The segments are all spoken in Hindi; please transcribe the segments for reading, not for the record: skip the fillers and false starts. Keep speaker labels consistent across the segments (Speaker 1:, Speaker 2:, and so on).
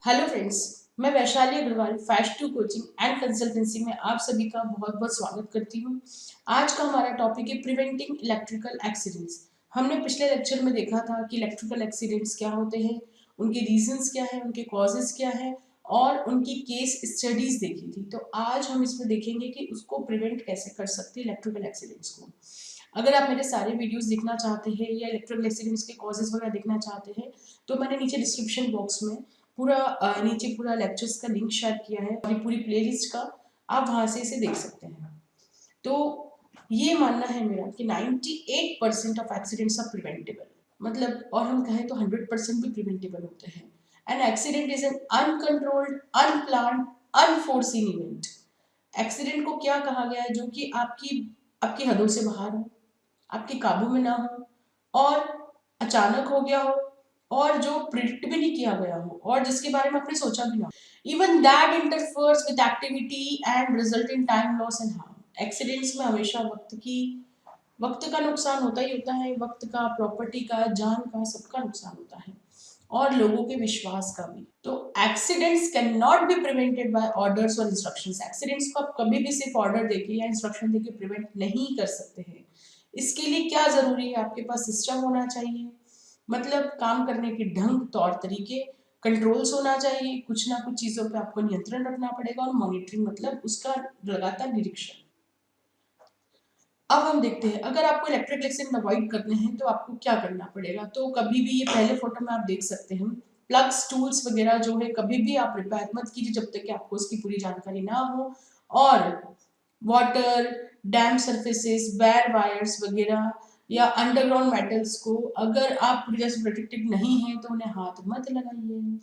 Speaker 1: हेलो फ्रेंड्स, मैं वैशाली अग्रवाल फैश टू कोचिंग एंड कंसल्टेंसी में आप सभी का बहुत बहुत स्वागत करती हूँ। आज का हमारा टॉपिक है प्रिवेंटिंग इलेक्ट्रिकल एक्सीडेंट्स। हमने पिछले लेक्चर में देखा था कि इलेक्ट्रिकल एक्सीडेंट्स क्या होते हैं, उनके रीजंस क्या है, उनके कॉजेज क्या है और उनकी केस स्टडीज देखी थी। तो आज हम इसमें देखेंगे कि उसको प्रिवेंट कैसे कर सकते हैं इलेक्ट्रिकल एक्सीडेंट्स को। अगर आप मेरे सारे वीडियोस देखना चाहते हैं या इलेक्ट्रिकल एक्सीडेंट्स के कॉजेज वगैरह देखना चाहते हैं तो मैंने नीचे डिस्क्रिप्शन बॉक्स में नीचे पूरा लेक्चर्स का लिंक शेयर किया है और ये पूरी प्लेलिस्ट का आप वहां से इसे देख सकते हैं। तो ये मानना है मेरा कि 98% ऑफ एक्सीडेंट्स आर प्रिवेंटेबल, मतलब और हम कहें तो 100% भी प्रिवेंटेबल होते हैं। An accident is an uncontrolled, unplanned, unforeseen event. Accident को क्या कहा गया है? जो कि आपकी आपकी हदों से बाहर हो, आपके काबू में ना हो और अचानक हो गया हो और जो प्रिडिक्ट भी नहीं किया गया हो और जिसके बारे में आपने सोचा भी ना हो। Even that interferes with activity and result in time loss and harm. Accidents में हमेशा वक्त का नुकसान होता ही होता है, वक्त का, प्रॉपर्टी का, जान का, सबका नुकसान होता है और लोगों के विश्वास का भी। तो accidents can not be prevented by orders और इंस्ट्रक्शंस। एक्सीडेंट्स को आप कभी भी सिर्फ ऑर्डर देके या इंस्ट्रक्शन देके प्रिवेंट नहीं कर सकते हैं। इसके लिए क्या जरूरी है? आपके पास सिस्टम होना चाहिए, मतलब काम करने के ढंग, तौर तरीके, कंट्रोल्स होना चाहिए। कुछ ना कुछ चीजों पे आपको नियंत्रण रखना पड़ेगा और मॉनिटरिंग, मतलब उसका लगातार निरीक्षण। अब हम देखते हैं, अगर आपको इलेक्ट्रिक एक्सीडेंट अवॉइड करने हैं तो आपको क्या करना पड़ेगा। तो कभी भी, ये पहले फोटो में आप देख सकते हैं, प्लग्स, टूल्स वगैरह जो है कभी भी आप रिपेयर मत कीजिए जब तक कि आपको उसकी पूरी जानकारी ना हो। और water, dam surfaces, bare wires वगैरह या अंडरग्राउंड मेटल्स को अगर आप पूरी तरह से प्रोटेक्टेड नहीं है तो उन्हें हाथ मत लगाइए।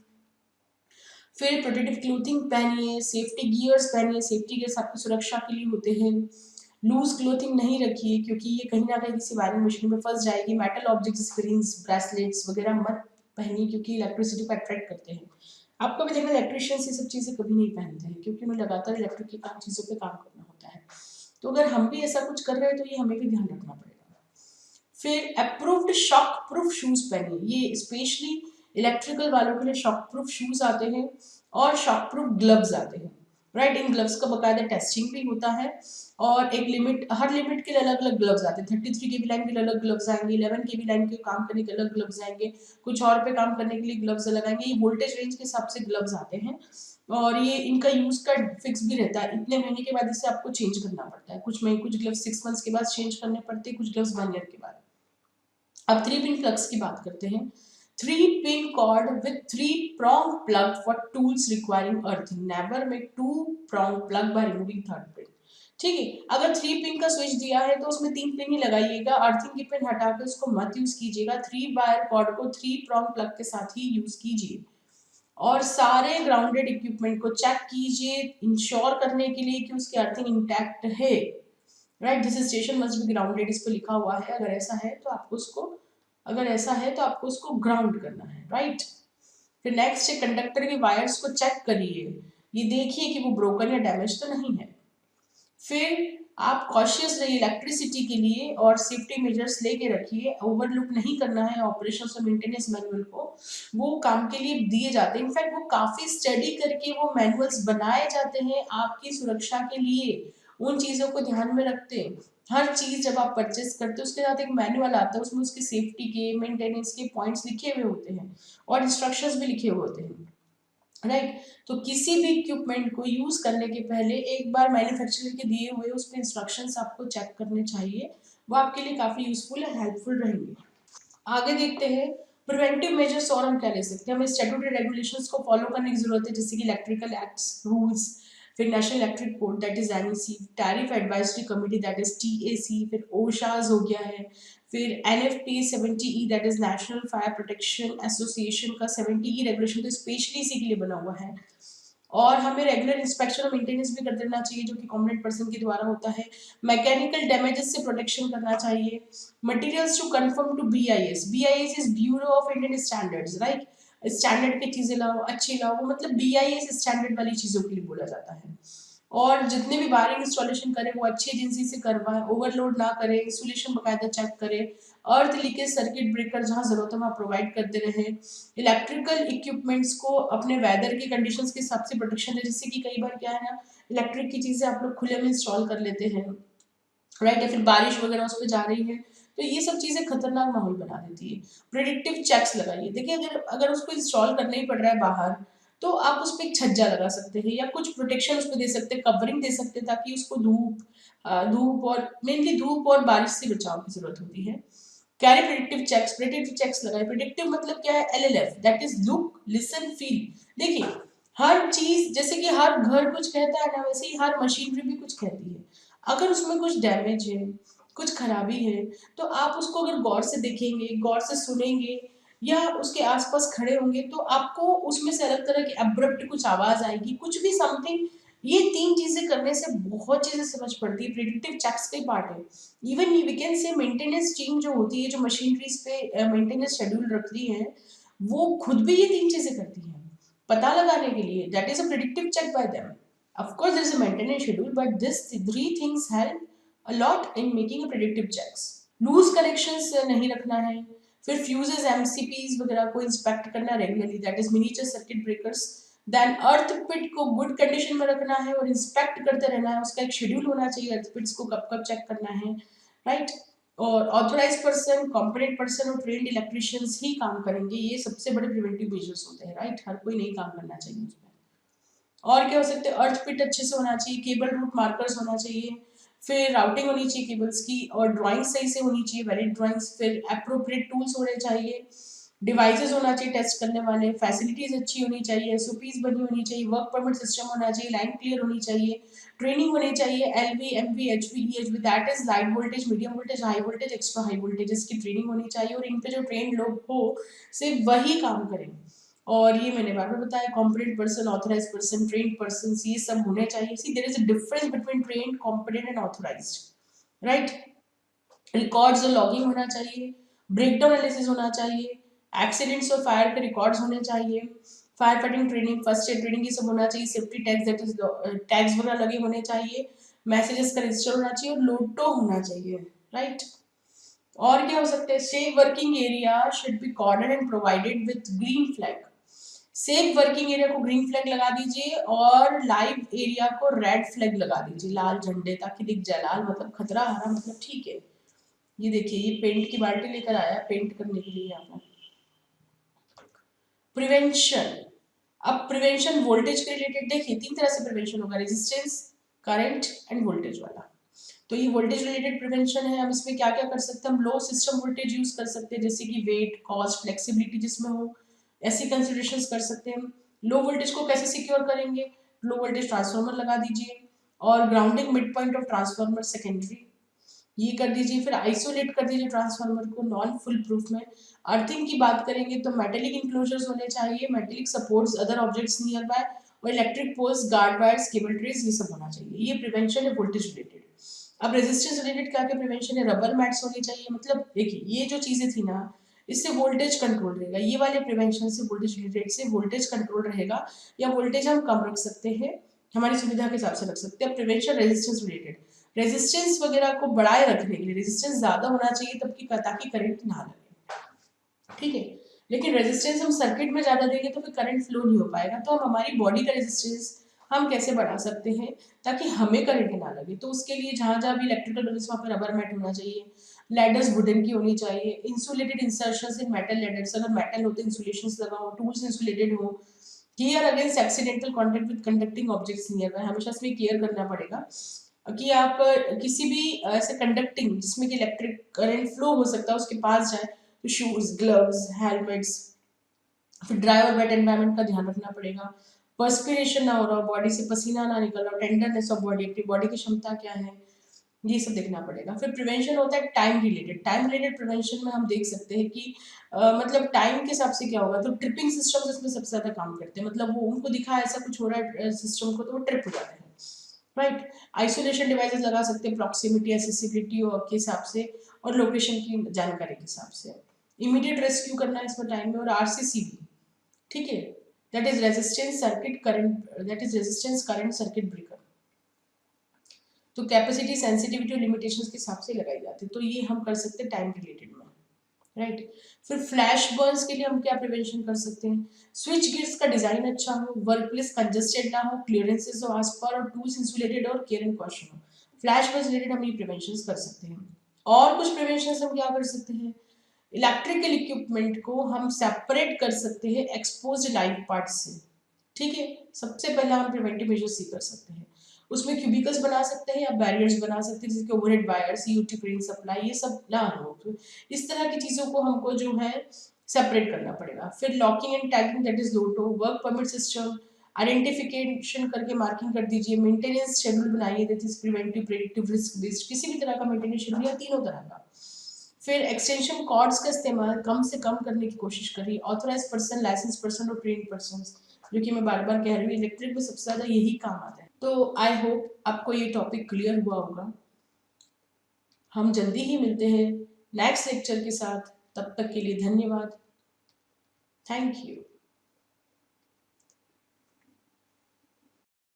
Speaker 1: फिर प्रोटेक्टिव क्लोथिंग पहनिए, सेफ्टी गियर्स पहनिए। सेफ्टी गियर्स आपकी सुरक्षा के लिए होते हैं। लूज क्लोथिंग नहीं रखिए क्योंकि ये कहीं ना कहीं किसी वायरिंग मशीन में फंस जाएगी। मेटल ऑब्जेक्ट्स, स्क्रीन्स, ब्रेसलेट्स वगैरह मत पहनिए क्योंकि इलेक्ट्रिसिटी को अट्रैक्ट करते हैं। आपको भी देखना, इलेक्ट्रिशियंस ये सब चीजें कभी नहीं पहनते हैं क्योंकि उन्हें लगातार इलेक्ट्रिक की चीजों पे काम करना होता है। तो अगर हम भी ऐसा कुछ कर रहे हैं तो ये हमें भी ध्यान रखना पड़ेगा। फिर अप्रूव्ड शॉक प्रूफ शूज पहनिए। ये स्पेशली इलेक्ट्रिकल वालों के लिए शॉक प्रूफ शूज आते हैं और शॉक प्रूफ ग्लव्स आते हैं। राइट, इन ग्लव्स का बकायदा टेस्टिंग भी होता है और एक लिमिट, हर लिमिट के लिए अलग अलग ग्लव्स आते हैं। 33 केवी लाइन के लिए अलग ग्लव्स आएंगे, 11 केवी लाइन के काम करने के अलग ग्लव्स आएंगे, कुछ और पे काम करने के लिए ग्लव्स अलग आएंगे। ये वोल्टेज रेंज के हिसाब से ग्लव्स आते हैं और ये इनका यूज का फिक्स भी रहता है। इतने महीने के बाद इसे आपको चेंज करना पड़ता है। कुछ ग्लव्स 6 मंथ्स के बाद चेंज करने पड़ते हैं, कुछ ग्लव्स 1 ईयर के बाद। अब 3 पिन प्लग्स की बात करते हैं। 3 pin cord with 3 prong plug for tools requiring earthing. Never make 2 prong plug by removing 3rd pin. ठीक है, अगर 3 पिन का स्विच दिया है तो उसमें 3 पिन ही लगाइएगा। अर्थिंग की पिन हटा के उसको मत यूज कीजिएगा। 3 वायर कॉर्ड को 3 prong प्लग के साथ ही यूज कीजिए और सारे ग्राउंडेड इक्विपमेंट को चेक कीजिए इंश्योर करने के लिए कि उसकी अर्थिंग इंटैक्ट है। Right, this station must be grounded, इस पे लिखा हुआ है। अगर ऐसा है तो आपको उसको ग्राउंड करना है। राइट, फिर नेक्स्ट है, कंडक्टर के वायर्स को चेक करिए, ये देखिए कि वो ब्रोकन या डैमेज तो नहीं है। फिर आप कॉशियस रहिए इलेक्ट्रिसिटी के लिए और सेफ्टी मेजर्स लेके रखिए। ओवरलुक नहीं करना है ऑपरेशन और मेंटेनेंस मैनुअल को, वो काम के लिए दिए जाते हैं। इनफैक्ट वो काफी स्टडी करके वो मैनुअल्स बनाए जाते हैं आपकी सुरक्षा के लिए। उन चीजों को ध्यान में रखते हैं। हर चीज जब आप परचेस करते हो उसके साथ एक मैनुअल आता है, उसमें उसकी सेफ्टी के, मेंटेनेंस के पॉइंट्स लिखे हुए होते हैं और इंस्ट्रक्शंस भी लिखे हुए होते हैं। राइट, तो किसी भी इक्विपमेंट को यूज करने के पहले एक बार मैन्युफैक्चरर के दिए हुए उस पे इंस्ट्रक्शंस आपको चेक करने चाहिए। वो आपके लिए काफी यूजफुल एंड हेल्पफुल रहेंगे। आगे देखते हैं प्रिवेंटिव मेजर्स और हम क्या ले सकते हैं। हमें स्टैट्यूटरी रेगुलेशंस को फॉलो करने की जरूरत है, जैसे कि इलेक्ट्रिकल एक्ट्स, रूल्स, फिर national electric code that is NEC, tariff advisory committee that is TAC, फिर ओशाज हो गया है, फिर NFP 70E that is national fire protection association का 70E रेगुलेशन तो स्पेशली इसी के लिए बना हुआ है। और हमें रेगुलर इंस्पेक्शन और मेंटेनेंस भी कर देना चाहिए जो कि कॉम्पिटेंट पर्सन के द्वारा होता है। मैकेनिकल डैमेजेस से प्रोटेक्शन करना चाहिए। Materials to confirm to BIS. BIS is Bureau of Indian Standards. Right, standard की चीजें लाओ, अच्छी लाओ, मतलब बीआईएस स्टैंडर्ड वाली चीजों के लिए बोला जाता है। और जितने भी वायरिंग इंस्टॉलेशन करें वो अच्छी एजेंसी से करवाएं, ओवरलोड ना करें, इंसुलेशन बकायदा चेक करें, अर्थ लीकेज सर्किट ब्रेकर जहां जरूरत है वहां प्रोवाइड करते रहें, इलेक्ट्रिकल इक्विपमेंट्स को अपने वेदर की कंडीशंस के हिसाब से प्रोटेक्शन दें। जैसे कि कई बार क्या है ना, इलेक्ट्रिक की चीजें आप लोग खुले में इंस्टॉल कर लेते हैं, राइट, या फिर बारिश वगैरह उस पर जा रही है तो ये सब चीजें खतरनाक माहौल बना देती है। प्रिडिक्टिव चेक्स लगाइए। देखिए अगर अगर उसको इंस्टॉल करना ही पड़ रहा है बाहर, तो आप उस पर एक छज्जा लगा सकते हैं या कुछ प्रोटेक्शन उस पर दे सकते हैं, कवरिंग दे सकते हैं, ताकि उसको धूप और मेनली धूप और बारिश से बचाव की जरूरत होती है। Carry predictive checks, predictive checks लगाए। प्रिडिक्टिव मतलब क्या है, LLF, that is look listen feel. देखिए हर चीज, जैसे कि हर घर कुछ कहता है ना, वैसे ही हर मशीनरी भी कुछ कहती है। अगर उसमें कुछ डैमेज है, कुछ खराबी है, तो आप उसको अगर गौर से देखेंगे, गौर से सुनेंगे या उसके आसपास खड़े होंगे, तो आपको उसमें से अलग तरह की अब्रप्ट कुछ आवाज आएगी, कुछ भी समथिंग। ये तीन चीजें करने से बहुत चीजें समझ पड़ती है। प्रिडिक्टिव चेक्स का ही पार्ट है। Even we can say maintenance team जो होती है, जो मशीनरीज पे मेंटेनेंस शेड्यूल रखती है, वो खुद भी ये तीन चीजें करती है पता लगाने के लिए। That is a predictive check by them. Of course, there is a maintenance schedule, but these three things help a lot in making a predictive checks. Loose connections नहीं रखना है, फिर फ्यूजेस एमसीपीज वगैरह को इंस्पेक्ट करना regularly, that is miniature circuit breakers. Then earth pit को गुड कंडीशन में रखना है और इंस्पेक्ट करते रहना है, उसका एक शेड्यूल होना चाहिए, अर्थ पिट्स को कब कब चेक करना है, राइट। और ऑथोराइज पर्सन, कॉम्पिटेंट पर्सन और ट्रेंड इलेक्ट्रिशियंस ही काम करेंगे। ये सबसे बड़े प्रिवेंटिव मेजर्स होते हैं, राइट। हर कोई नहीं काम करना चाहिए उसमें। और क्या हो सकते हैं, अर्थ पिट अच्छे से होना चाहिए, केबल रूट मार्कर्स होना चाहिए, फिर राउटिंग होनी चाहिए केबल्स की, और ड्राइंग सही से होनी चाहिए, वैलिड ड्राइंग्स, फिर अप्रोप्रिएट टूल्स होने चाहिए, डिवाइसेस होना चाहिए टेस्ट करने वाले, फैसिलिटीज अच्छी होनी चाहिए, एसओपीज बनी होनी चाहिए, वर्क परमिट सिस्टम होना चाहिए, लाइन क्लियर होनी चाहिए, ट्रेनिंग होनी चाहिए, LV MV HV EHV, that is light voltage, medium voltage, high voltage, extra high voltage, इसकी ट्रेनिंग होनी चाहिए, और इन पे जो ट्रेन लोग हो सिर्फ वही काम करें। और ये मैंने बार बार बताया, competent person, authorise person, trained person, ये सब होने चाहिए। See there is a difference between trained, competent and authorised, right. Records और लॉगिंग होना चाहिए, ब्रेकडाउन एनालिसिस होना चाहिए, एक्सीडेंट्स और फायर के रिकॉर्ड्स होने चाहिए, fire fighting training, first aid training, ये सब होना चाहिए, safety tags, that is tags वगैरह लगे होने चाहिए, मैसेजेस का रजिस्टर होना चाहिए और लोटो होना चाहिए, राइट। और क्या हो सकता है, safe working area should be cornered and provided with green flag. Safe working area को ग्रीन फ्लैग लगा दीजिए और लाइव एरिया को रेड फ्लैग लगा दीजिए, लाल झंडे, ताकि दिख जाए। लाल मतलब खतरा, हरा मतलब ठीक है। ये देखिए, ये पेंट की बाल्टी लेकर आया पेंट करने के लिए यहाँ पर। प्रिवेंशन, अब प्रिवेंशन वोल्टेज के रिलेटेड देखिए, तीन तरह से प्रिवेंशन होगा, रेजिस्टेंस, करंट एंड वोल्टेज वाला। तो ये वोल्टेज रिलेटेड प्रिवेंशन है। हम इसमें क्या क्या कर सकते हैं, हम लो सिस्टम वोल्टेज यूज कर सकते हैं, जैसे कि वेट, कॉस्ट, फ्लेक्सिबिलिटी जिसमें हो, ऐसी कंसिडरेशंस कर सकते हैं। लो वोल्टेज को कैसे सिक्योर करेंगे, लो वोल्टेज ट्रांसफार्मर लगा दीजिए, और grounding mid point of transformer secondary, ये कर दीजिए। फिर आइसोलेट कर दीजिए ट्रांसफार्मर को नॉन फुल प्रूफ में। अर्थिंग की बात करेंगे तो मेटेलिक इंक्लोजर्स होने चाहिए, metallic supports other objects near by, और electric poles, guard wires, cable trays, ये सब होना चाहिए। ये प्रिवेंशन है वोल्टेज रिलेटेड। अब रेजिस्टेंस रिलेटेड क्या क्या प्रिवेंशन है, रबर मैट्स होनी चाहिए। मतलब देखिए, ये जो चीजें थी ना, इससे वोल्टेज कंट्रोल रहेगा। ये वाले प्रिवेंशन से, वोल्टेज रिलेटेड से वोल्टेज कंट्रोल रहेगा, या वोल्टेज हम कम रख सकते हैं, हमारी सुविधा के हिसाब से रख सकते हैं। प्रिवेंशन रेजिस्टेंस रिलेटेड, रेजिस्टेंस वगैरह को बढ़ाए रखने के लिए रेजिस्टेंस ज्यादा होना चाहिए तब की, ताकि करंट ना लगे, ठीक है। लेकिन रेजिस्टेंस हम सर्किट में ज्यादा देंगे तो फिर करंट फ्लो नहीं हो पाएगा। तो हम हमारी बॉडी का रेजिस्टेंस हम कैसे बढ़ा सकते हैं ताकि हमें करंट ना लगे, तो उसके लिए जहां जहां भी इलेक्ट्रिकल बल्ब, वहां पर रबर मैट होना चाहिए, लैडर्स वुडन की होनी चाहिए, इंसुलेटेड इंसर्शंस इन मेटल लैडर्स, अगर मेटल होते इंसुलेशंस लगाओ, टूल्स इंसुलेटेड हो, care against accidental contact with conducting objects near bye, हमेशा इसमें केयर करना पड़ेगा कि आप किसी भी ऐसे कंडक्टिंग जिसमें कि इलेक्ट्रिक करंट फ्लो हो सकता है उसके पास जाए, तो शूज, ग्लव्स, हेलमेट्स। फिर ड्राई और वेट एनवायरनमेंट का ध्यान रखना पड़ेगा, पर्सपिरेशन ना हो रहा हो, बॉडी से पसीना ना निकल रहा हो, टेंडरनेस ऑफ बॉडी, अपनी बॉडी की क्षमता क्या है, ये सब देखना पड़ेगा। फिर प्रिवेंशन होता है time related. Time related prevention में हम देख सकते हैं कि मतलब टाइम के हिसाब से क्या होगा, तो ट्रिपिंग सिस्टम इसमें सबसे ज्यादा काम करते हैं। मतलब वो उनको दिखा ऐसा कुछ हो रहा है सिस्टम को, तो वो ट्रिप हो जाते हैं, राइट। आइसोलेशन डिवाइसेस लगा सकते हैं, प्रॉक्सिमिटी, एक्सेसिबिलिटी के हिसाब से और लोकेशन की जानकारी के हिसाब से। इमीडिएट रेस्क्यू करना है इसमें टाइम में, और आरसीसीबी, ठीक है, that is resistance circuit current, that is resistance current circuit breaker. तो कैपेसिटी, सेंसिटिविटी और लिमिटेशंस के हिसाब से लगाई जाती है। तो ये हम कर सकते हैं टाइम रिलेटेड में, राइट। फिर फ्लैश बर्न्स के लिए हम क्या प्रिवेंशन कर सकते हैं? स्विच गियर्स का डिजाइन अच्छा हो, वर्क प्लेस कंजेस्टेड ना हो, क्लियरेंसेस हो आस पास, और टूल्स इंसुलेटेड और केयर एंड कॉशन हो। फ्लैश बर्न्स रिलेटेड हम ये प्रिवेंशन कर सकते हैं। और कुछ प्रिवेंशन हम क्या कर सकते हैं? इलेक्ट्रिकल इक्विपमेंट को हम सेपरेट कर सकते हैं एक्सपोज्ड लाइव पार्ट से, ठीक है। सबसे पहला हम प्रिवेंटिव मेजर्स ही कर सकते हैं। उसमें क्यूबिकल्स बना सकते हैं या बैरियर्स बना सकते हैं, जिसके overhead wires, UT print supply, ये सब ना हो। तो इस तरह की चीजों को हमको जो है सेपरेट करना पड़ेगा। फिर locking and tagging, that is Lotte, work permit system, identification करके मार्किंग कर दीजिए, मेंटेनेंस शेड्यूल बनाइए, that is preventive, predictive, risk based, किसी भी तरह का मेंटेनेंस शेड्यूल या तीनों तरह का। फिर एक्सटेंशन कॉर्ड्स का इस्तेमाल कम से कम करने की कोशिश करिए। ऑथराइज पर्सन, लाइसेंस पर्सन और ट्रेन पर्सन, जो कि मैं बार बार कह रही हूँ, इलेक्ट्रिक में सबसे ज्यादा यही काम आता है। तो आई होप आपको ये टॉपिक क्लियर हुआ होगा। हम जल्दी ही मिलते हैं नेक्स्ट लेक्चर के साथ। तब तक के लिए धन्यवाद। Thank you.